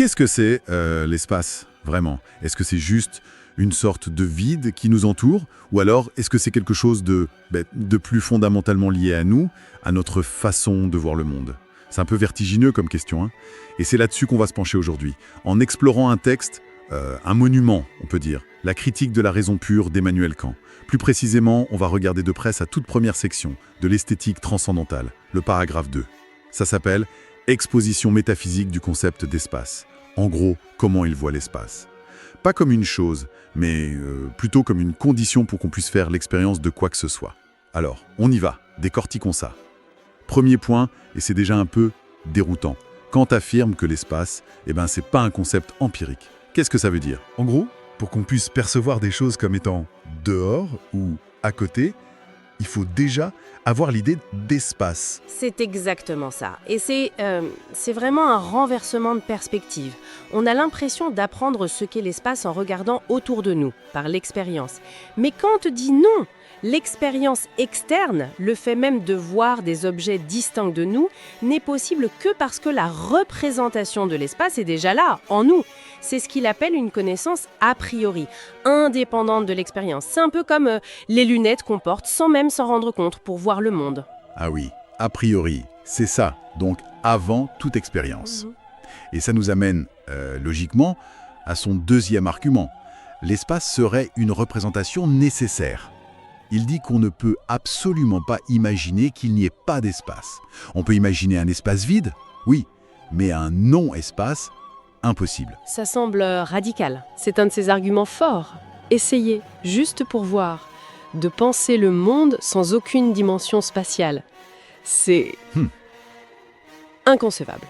Qu'est-ce que c'est l'espace, vraiment? Est-ce que c'est juste une sorte de vide qui nous entoure? Ou alors, est-ce que c'est quelque chose de plus fondamentalement lié à nous, à notre façon de voir le monde? C'est un peu vertigineux comme question, hein. Et c'est là-dessus qu'on va se pencher aujourd'hui, en explorant un texte, un monument, on peut dire, la critique de la raison pure d'Emmanuel Kant. Plus précisément, on va regarder de près sa toute première section de l'esthétique transcendantale, le paragraphe 2. Ça s'appelle « Exposition métaphysique du concept d'espace ». En gros, comment il voit l'espace. Pas comme une chose, mais plutôt comme une condition pour qu'on puisse faire l'expérience de quoi que ce soit. Alors, on y va, décortiquons ça. Premier point, et c'est déjà un peu déroutant. Kant affirme que l'espace, c'est pas un concept empirique. Qu'est-ce que ça veut dire? En gros, pour qu'on puisse percevoir des choses comme étant dehors ou à côté, il faut déjà avoir l'idée d'espace. C'est exactement ça. Et c'est vraiment un renversement de perspective. On a l'impression d'apprendre ce qu'est l'espace en regardant autour de nous, par l'expérience. Mais Kant dit non. L'expérience externe, le fait même de voir des objets distincts de nous, n'est possible que parce que la représentation de l'espace est déjà là, en nous. C'est ce qu'il appelle une connaissance a priori, indépendante de l'expérience. C'est un peu comme les lunettes qu'on porte sans même s'en rendre compte pour voir le monde. Ah oui, a priori, c'est ça, donc avant toute expérience. Et ça nous amène, logiquement, à son deuxième argument. L'espace serait une représentation nécessaire. Il dit qu'on ne peut absolument pas imaginer qu'il n'y ait pas d'espace. On peut imaginer un espace vide, oui, mais un non-espace, impossible. Ça semble radical. C'est un de ses arguments forts. Essayez, juste pour voir, de penser le monde sans aucune dimension spatiale. C'est inconcevable.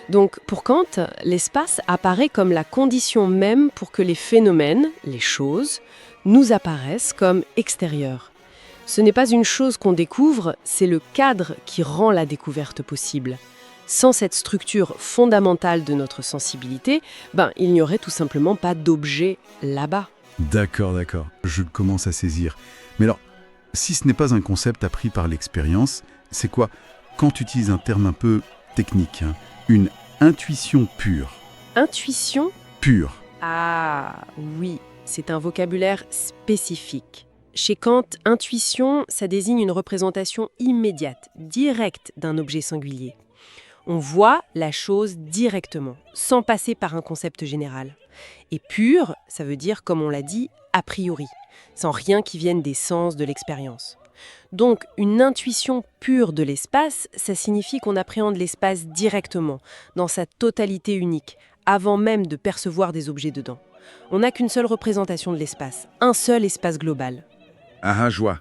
Donc, pour Kant, l'espace apparaît comme la condition même pour que les phénomènes, les choses, nous apparaissent comme extérieurs. Ce n'est pas une chose qu'on découvre, c'est le cadre qui rend la découverte possible. Sans cette structure fondamentale de notre sensibilité, il n'y aurait tout simplement pas d'objet là-bas. D'accord. Je commence à saisir. Mais alors, si ce n'est pas un concept appris par l'expérience, c'est quoi? Kant utilise un terme un peu technique, hein, une intuition pure. Intuition? Pure. Ah oui, c'est un vocabulaire spécifique. Chez Kant, intuition, ça désigne une représentation immédiate, directe d'un objet singulier. On voit la chose directement, sans passer par un concept général. Et pur, ça veut dire, comme on l'a dit, a priori, sans rien qui vienne des sens de l'expérience. Donc, une intuition pure de l'espace, ça signifie qu'on appréhende l'espace directement, dans sa totalité unique, avant même de percevoir des objets dedans. On n'a qu'une seule représentation de l'espace, un seul espace global. Ah, je vois.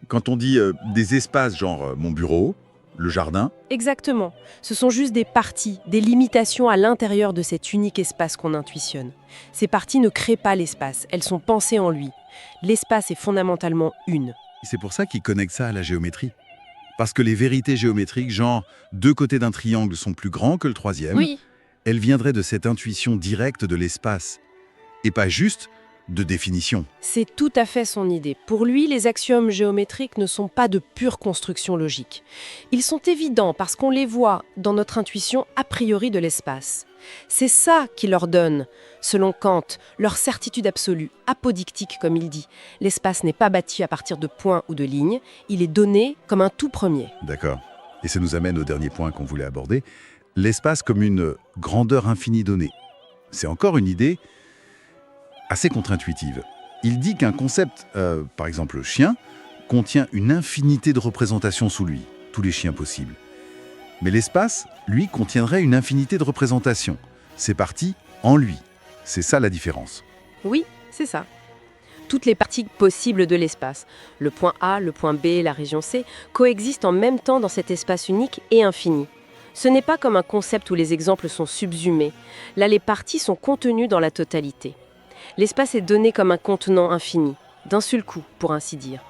Quand on dit des espaces genre mon bureau, le jardin... Exactement. Ce sont juste des parties, des limitations à l'intérieur de cet unique espace qu'on intuitionne. Ces parties ne créent pas l'espace, elles sont pensées en lui. L'espace est fondamentalement une. C'est pour ça qu'il connecte ça à la géométrie. Parce que les vérités géométriques, genre deux côtés d'un triangle sont plus grands que le troisième, Oui. elles viendraient de cette intuition directe de l'espace. Et pas juste de définition. C'est tout à fait son idée. Pour lui, les axiomes géométriques ne sont pas de pure construction logique. Ils sont évidents parce qu'on les voit dans notre intuition a priori de l'espace. C'est ça qui leur donne, selon Kant, leur certitude absolue, apodictique comme il dit. L'espace n'est pas bâti à partir de points ou de lignes, il est donné comme un tout premier. D'accord. Et ça nous amène au dernier point qu'on voulait aborder, l'espace comme une grandeur infinie donnée. C'est encore une idée assez contre-intuitive. Il dit qu'un concept, par exemple le chien, contient une infinité de représentations sous lui, tous les chiens possibles. Mais l'espace, lui, contiendrait une infinité de représentations. C'est parti en lui. C'est ça la différence. Oui, c'est ça. Toutes les parties possibles de l'espace, le point A, le point B, la région C, coexistent en même temps dans cet espace unique et infini. Ce n'est pas comme un concept où les exemples sont subsumés. Là, les parties sont contenues dans la totalité. L'espace est donné comme un contenant infini, d'un seul coup, pour ainsi dire.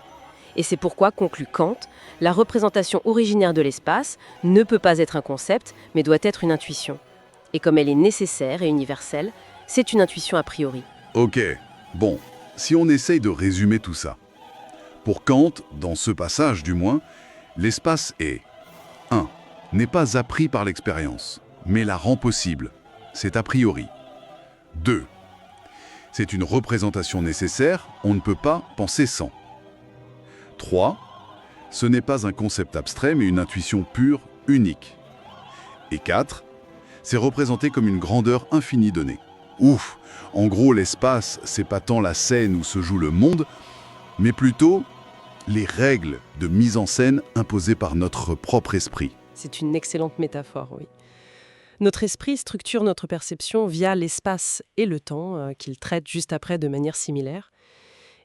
Et c'est pourquoi, conclut Kant, la représentation originaire de l'espace ne peut pas être un concept, mais doit être une intuition. Et comme elle est nécessaire et universelle, c'est une intuition a priori. Ok, bon, si on essaye de résumer tout ça. Pour Kant, dans ce passage du moins, l'espace est 1. N'est pas appris par l'expérience, mais la rend possible. c'est a priori. 2. C'est une représentation nécessaire, on ne peut pas penser sans. 3. Ce n'est pas un concept abstrait, mais une intuition pure, unique. Et 4. C'est représenté comme une grandeur infinie donnée. Ouf! En gros, l'espace, c'est pas tant la scène où se joue le monde, mais plutôt les règles de mise en scène imposées par notre propre esprit. C'est une excellente métaphore, oui. Notre esprit structure notre perception via l'espace et le temps, qu'il traite juste après de manière similaire.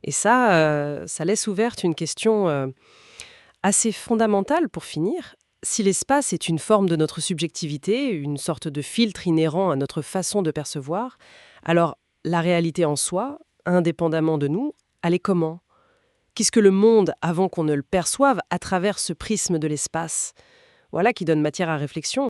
Et ça laisse ouverte une question assez fondamentale pour finir. Si l'espace est une forme de notre subjectivité, une sorte de filtre inhérent à notre façon de percevoir, alors la réalité en soi, indépendamment de nous, elle est comment ? Qu'est-ce que le monde avant qu'on ne le perçoive à travers ce prisme de l'espace ? Voilà qui donne matière à réflexion.